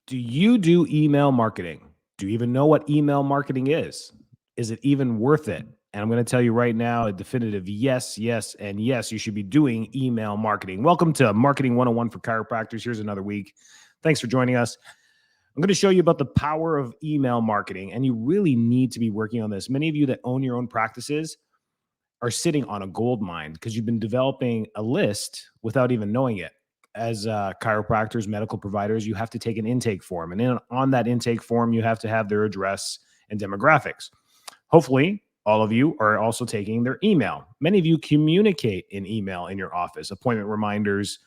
Do you do email marketing? Do you even know what email marketing is? Is it even worth it? And I'm going to tell you right now a definitive yes, yes, and yes, you should be doing email marketing. Welcome to Marketing 101 for Chiropractors. Here's another week. Thanks for joining us. I'm going to show you about the power of email marketing, and you really need to be working on this. Many of you that own your own practices are sitting on a gold mine because you've been developing a list without even knowing it. As chiropractors, medical providers, you have to take an intake form. And on that intake form, you have to have their address and demographics. Hopefully, all of you are also taking their email. Many of you communicate in email in your office, appointment reminders,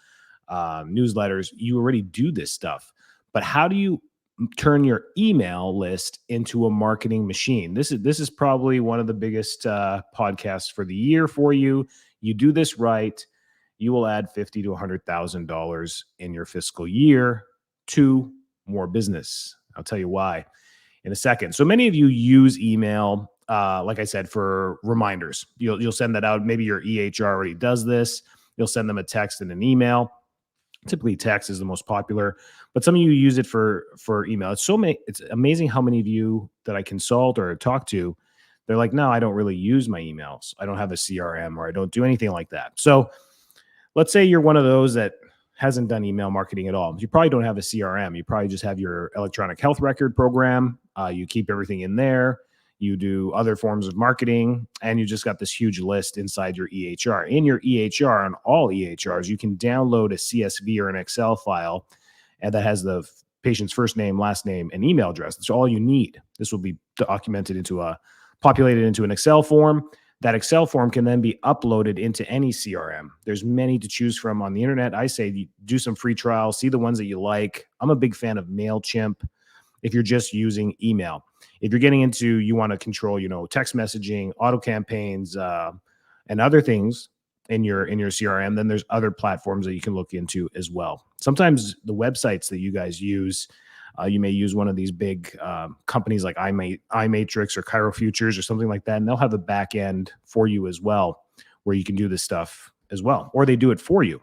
newsletters. You already do this stuff. But how do you turn your email list into a marketing machine? This is probably one of the biggest podcasts for the year for you. You do this right, you will add $50,000 to $100,000 in your fiscal year to more business. I'll tell you why in a second. So many of you use email, like I said, for reminders. You'll send that out. Maybe your EHR already does this. You'll send them a text and an email. Typically, text is the most popular, but some of you use it for email. It's amazing how many of you that I consult or talk to, they're like, no, I don't really use my emails. I don't have a CRM or I don't do anything like that. So let's say you're one of those that hasn't done email marketing at all. You probably don't have a CRM. You probably just have your electronic health record program. You keep everything in there. You do other forms of marketing, and you just got this huge list inside your EHR. In your EHR, on all EHRs, you can download a CSV or an Excel file, and that has the patient's first name, last name, and email address. That's all you need. This will be populated into an Excel form. That Excel form can then be uploaded into any CRM. There's many to choose from on the internet. I say do some free trials, see the ones that you like. I'm a big fan of MailChimp if you're just using email. If you're getting into, you want to control, text messaging, auto campaigns, and other things in your CRM, then there's other platforms that you can look into as well. Sometimes the websites that you guys use, you may use one of these big companies like iMatrix or ChiroFutures or something like that, and they'll have a back end for you as well, where you can do this stuff as well, or they do it for you.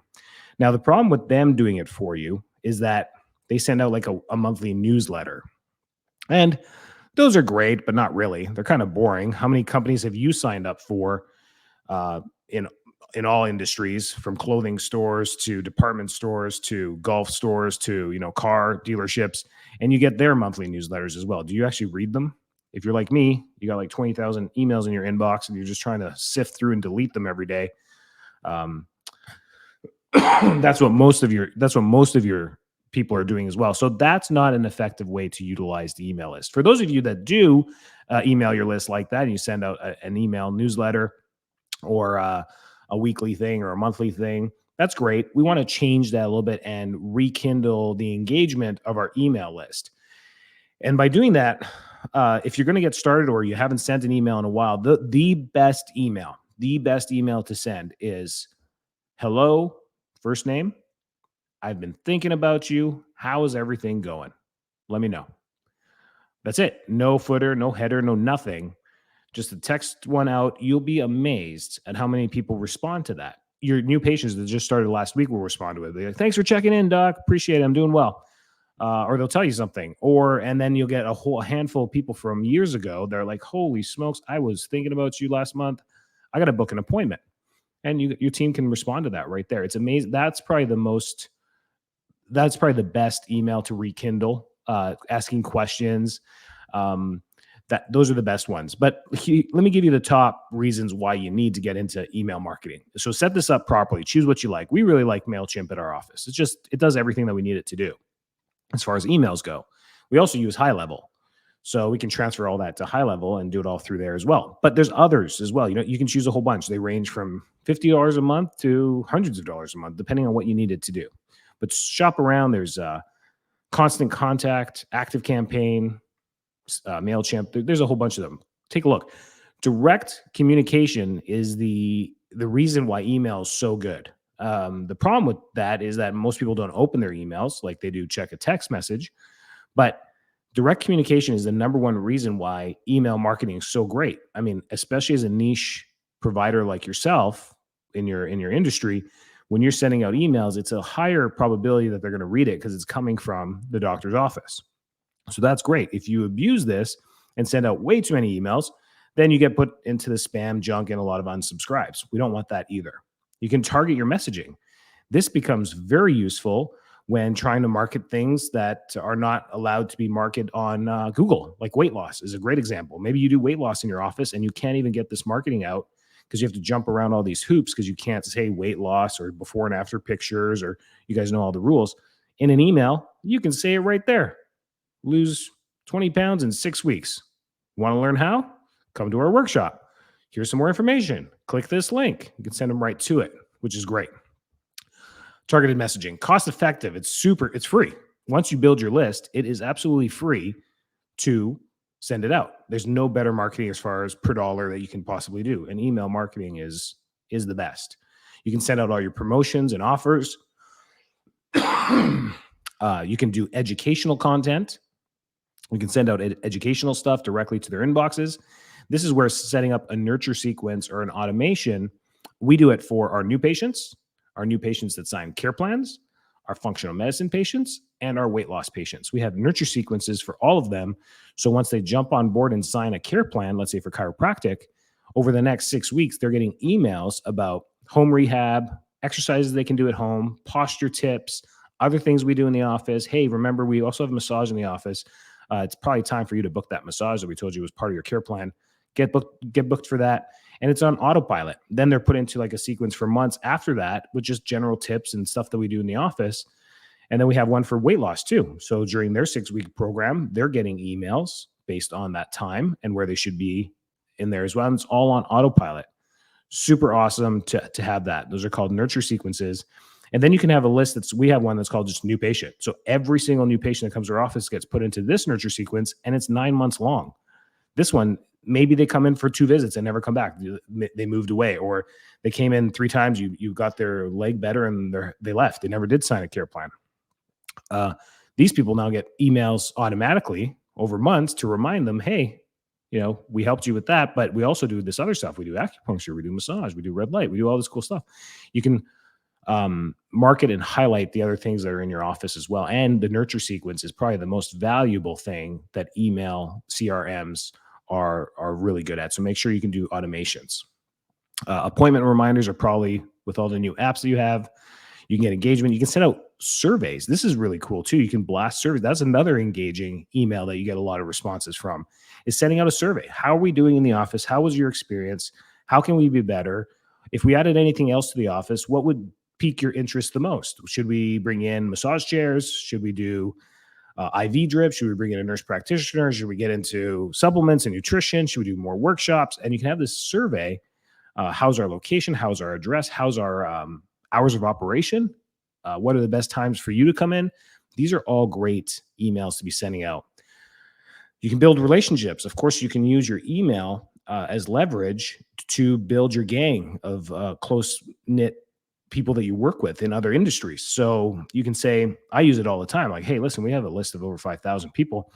Now, the problem with them doing it for you is that they send out like a monthly newsletter. And those are great, but not really. They're kind of boring. How many companies have you signed up for in all industries, from clothing stores to department stores to golf stores to car dealerships, and you get their monthly newsletters as well? Do you actually read them? If you're like me, you got like 20,000 emails in your inbox, and you're just trying to sift through and delete them every day. That's what most of your people are doing as well. So that's not an effective way to utilize the email list. For those of you that do email your list like that, and you send out an email newsletter or a weekly thing or a monthly thing, that's great. We want to change that a little bit and rekindle the engagement of our email list. And by doing that, if you're going to get started or you haven't sent an email in a while, the best email to send is hello, first name. I've been thinking about you. How is everything going? Let me know. That's it. No footer, no header, no nothing. Just a text one out. You'll be amazed at how many people respond to that. Your new patients that just started last week will respond to it. They're like, thanks for checking in, doc. Appreciate it. I'm doing well. Or they'll tell you something. And then you'll get a whole handful of people from years ago. They're like, holy smokes, I was thinking about you last month. I got to book an appointment. And your team can respond to that right there. It's amazing. That's probably the best email to rekindle, asking questions. Those are the best ones. But let me give you the top reasons why you need to get into email marketing. So set this up properly. Choose what you like. We really like MailChimp at our office. It does everything that we need it to do as far as emails go. We also use High Level. So we can transfer all that to High Level and do it all through there as well. But there's others as well. You can choose a whole bunch. They range from $50 a month to hundreds of dollars a month, depending on what you need it to do. But shop around. There's Constant Contact, Active Campaign, MailChimp. There's a whole bunch of them. Take a look. Direct communication is the reason why email is so good. The problem with that is that most people don't open their emails like they do check a text message. But direct communication is the number one reason why email marketing is so great. I mean, especially as a niche provider like yourself in your industry, when you're sending out emails, it's a higher probability that they're going to read it because it's coming from the doctor's office. So that's great. If you abuse this and send out way too many emails, then you get put into the spam, junk, and a lot of unsubscribes. We don't want that either. You can target your messaging. This becomes very useful when trying to market things that are not allowed to be marketed on Google, like weight loss is a great example. Maybe you do weight loss in your office and you can't even get this marketing out because you have to jump around all these hoops because you can't say weight loss or before and after pictures, or you guys know all the rules. In an email, you can say it right there. Lose 20 pounds in 6 weeks. Want to learn how? Come to our workshop. Here's some more information. Click this link. You can send them right to it, which is great. Targeted messaging, cost effective. It's free. Once you build your list, it is absolutely free to send it out. There's no better marketing as far as per dollar that you can possibly do. And email marketing is the best. You can send out all your promotions and offers. You can do educational content. You can send out educational stuff directly to their inboxes. This is where setting up a nurture sequence or an automation, we do it for our new patients that sign care plans, our functional medicine patients, and our weight loss patients. We have nurture sequences for all of them. So once they jump on board and sign a care plan, let's say for chiropractic, over the next 6 weeks, they're getting emails about home rehab, exercises they can do at home, posture tips, other things we do in the office. Hey, remember, we also have a massage in the office. It's probably time for you to book that massage that we told you was part of your care plan. Get booked for that. And it's on autopilot. Then they're put into like a sequence for months after that with just general tips and stuff that we do in the office. And then we have one for weight loss too. So during their 6-week program, they're getting emails based on that time and where they should be in there as well. And it's all on autopilot. Super awesome to have that. Those are called nurture sequences. And then you can have a list we have one that's called just new patient. So every single new patient that comes to our office gets put into this nurture sequence, and it's 9 months long. This one, maybe they come in for 2 visits and never come back. They moved away, or they came in 3 times. You got their leg better and they left. They never did sign a care plan. These people now get emails automatically over months to remind them, hey, we helped you with that, but we also do this other stuff. We do acupuncture, we do massage, we do red light, we do all this cool stuff. You can market and highlight the other things that are in your office as well. And the nurture sequence is probably the most valuable thing that email CRMs are really good at. So make sure you can do automations. Appointment reminders are probably, with all the new apps that you have, you can get engagement. You can send out surveys. This is really cool too. You can blast surveys. That's another engaging email that you get a lot of responses from, is sending out a survey. How are we doing in the office? How was your experience? How can we be better? If we added anything else to the office, what would pique your interest the most? Should we bring in massage chairs? Should we do IV drip? Should we bring in a nurse practitioner? Should we get into supplements and nutrition? Should we do more workshops? And you can have this survey. How's our location? How's our address? How's our hours of operation? What are the best times for you to come in? These are all great emails to be sending out. You can build relationships. Of course, you can use your email as leverage to build your gang of close-knit people that you work with in other industries. So you can say, I use it all the time. Like, hey, listen, we have a list of over 5,000 people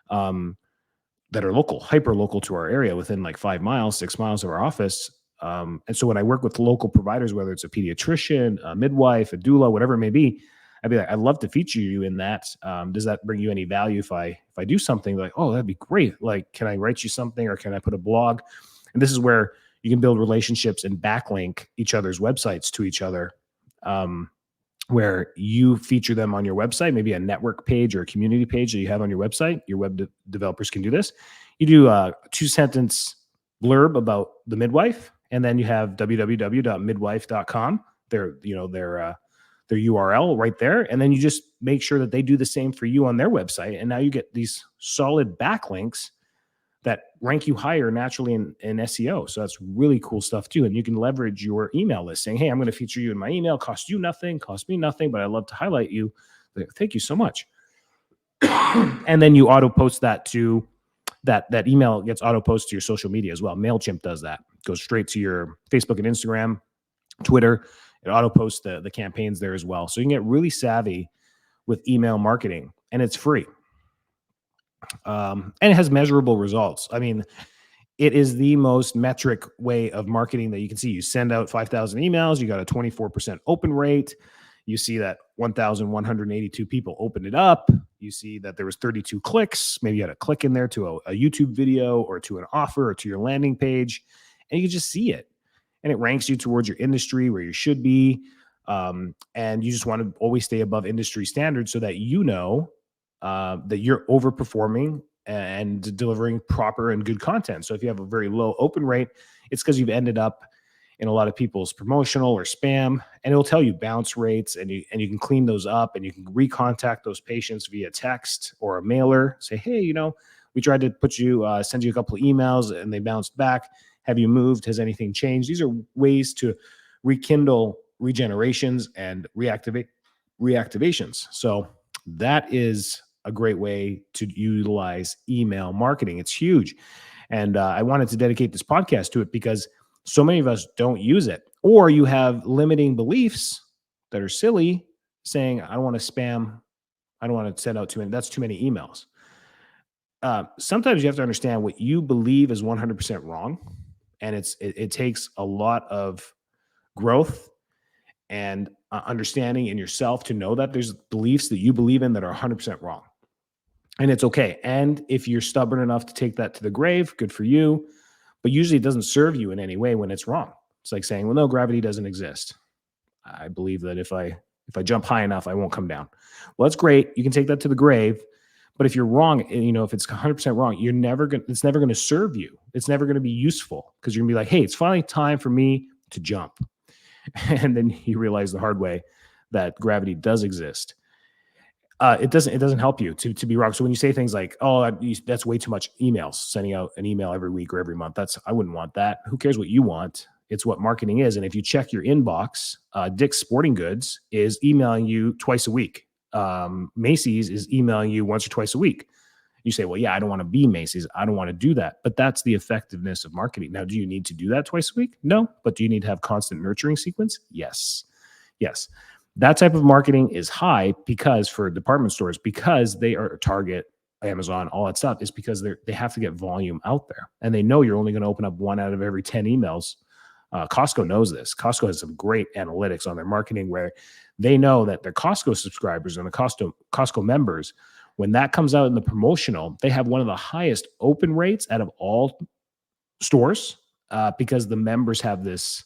that are local, hyper local to our area, within like 5 miles, 6 miles of our office. And so when I work with local providers, whether it's a pediatrician, a midwife, a doula, whatever it may be, I'd be like, I'd love to feature you in that. Does that bring you any value if I do something? Like, oh, that'd be great. Like, can I write you something, or can I put a blog? And this is where you can build relationships and backlink each other's websites to each other, where you feature them on your website, maybe a network page or a community page that you have on your website. Your web developers can do this. You do a 2-sentence blurb about the midwife, and then you have www.midwife.com, their URL right there. And then you just make sure that they do the same for you on their website. And now you get these solid backlinks that rank you higher naturally in SEO. So that's really cool stuff too. And you can leverage your email list, saying, hey, I'm going to feature you in my email. Cost you nothing, cost me nothing, but I love to highlight you. Thank you so much. And then you auto post that to that email gets auto posted to your social media as well. MailChimp does that. It goes straight to your Facebook and Instagram, Twitter. It auto posts the campaigns there as well. So you can get really savvy with email marketing, and it's free. And it has measurable results. I mean, It is the most metric way of marketing that you can see. You send out 5,000 emails, you got a 24% open rate. You see that 1,182 people opened it up. You see that there was 32 clicks. Maybe you had a click in there to a YouTube video or to an offer or to your landing page, and you can just see it. And it ranks you towards your industry where you should be. And you just want to always stay above industry standards so that you know that you're overperforming and delivering proper and good content. So if you have a very low open rate, it's because you've ended up in a lot of people's promotional or spam, and it'll tell you bounce rates, and you can clean those up, and you can recontact those patients via text or a mailer. Say, hey, we tried to send you a couple of emails, and they bounced back. Have you moved? Has anything changed? These are ways to rekindle regenerations and reactivations. So that is a great way to utilize email marketing. It's huge. And I wanted to dedicate this podcast to it because so many of us don't use it, or you have limiting beliefs that are silly, saying, I don't want to spam. I don't want to send out too many. That's too many emails. Sometimes you have to understand what you believe is 100% wrong. And it takes a lot of growth and understanding in yourself to know that there's beliefs that you believe in that are 100% wrong. And it's okay. And if you're stubborn enough to take that to the grave, good for you. But usually it doesn't serve you in any way when it's wrong. It's like saying, well, no, gravity doesn't exist. I believe that if I jump high enough, I won't come down. Well, that's great. You can take that to the grave. But if you're wrong, if it's 100% wrong, it's never going to serve you. It's never going to be useful because you're going to be like, hey, it's finally time for me to jump. And then you realize the hard way that gravity does exist. It doesn't help you to be wrong. So when you say things like, oh, that's way too much emails, sending out an email every week or every month, I wouldn't want that. Who cares what you want? It's what marketing is. And if you check your inbox, Dick's Sporting Goods is emailing you twice a week. Macy's is emailing you once or twice a week. You say, well, yeah, I don't want to be Macy's. I don't want to do that. But that's the effectiveness of marketing. Now, do you need to do that twice a week? No. But do you need to have constant nurturing sequence? Yes. That type of marketing is high because for department stores, because they are Target, Amazon, all that stuff, is because they have to get volume out there. And they know you're only going to open up 1 out of every 10 emails. Costco knows this. Costco has some great analytics on their marketing where they know that their Costco subscribers and the Costco members, when that comes out in the promotional, they have one of the highest open rates out of all stores because the members have this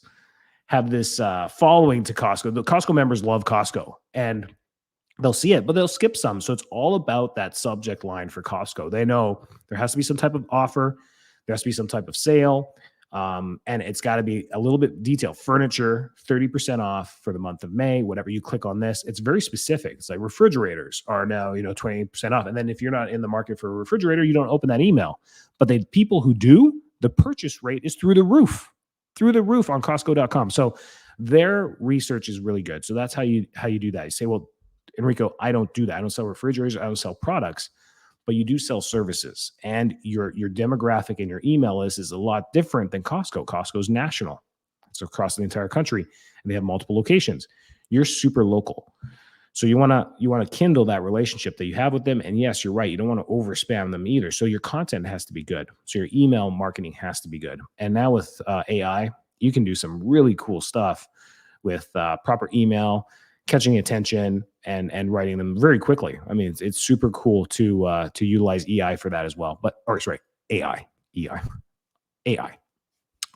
following to Costco. The Costco members love Costco and they'll see it, but they'll skip some. So it's all about that subject line for Costco. They know there has to be some type of offer. There has to be some type of sale. And it's got to be a little bit detailed. Furniture, 30% off for the month of May. Whatever you click on this, it's very specific. It's like refrigerators are now, 20% off. And then if you're not in the market for a refrigerator, you don't open that email. But the people who do, the purchase rate is through the roof on Costco.com. So their research is really good. So that's how you do that. You say, well, Enrico, I don't do that. I don't sell refrigerators. I don't sell products, but you do sell services, and your demographic and your email list is a lot different than Costco. Costco's national. It's across the entire country and they have multiple locations. You're super local. So you want to kindle that relationship that you have with them. And yes, you're right. You don't want to over spam them either. So your content has to be good. So your email marketing has to be good. And now with AI, you can do some really cool stuff with proper email, catching attention and writing them very quickly. I mean, it's super cool to utilize EI for that as well. AI,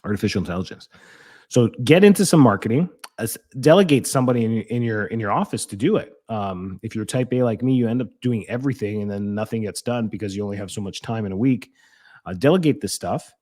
artificial intelligence. So get into some marketing. Delegate somebody in your office to do it. If you're type A like me, you end up doing everything and then nothing gets done because you only have so much time in a week. Delegate this stuff.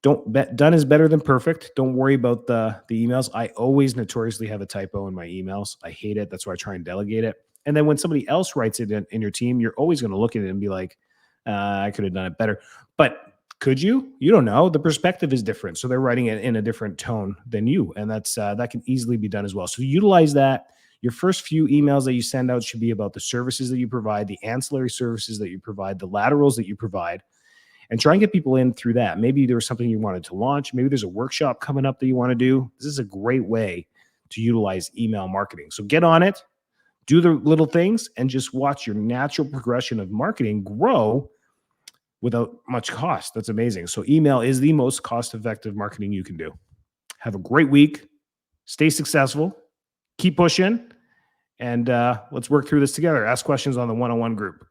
Done is better than perfect. Don't worry about the emails. I always notoriously have a typo in my emails. I hate it. That's why I try and delegate it. And then when somebody else writes it in your team, you're always going to look at it and be like, I could have done it better. But could you? You don't know. The perspective is different. So they're writing it in a different tone than you. And that can easily be done as well. So utilize that. Your first few emails that you send out should be about the services that you provide, the ancillary services that you provide, the laterals that you provide, and try and get people in through that. Maybe there was something you wanted to launch. Maybe there's a workshop coming up that you want to do. This is a great way to utilize email marketing. So get on it, do the little things, and just watch your natural progression of marketing grow without much cost. That's amazing. So email is the most cost-effective marketing you can do. Have a great week. Stay successful. Keep pushing. And let's work through this together. Ask questions on the one-on-one group.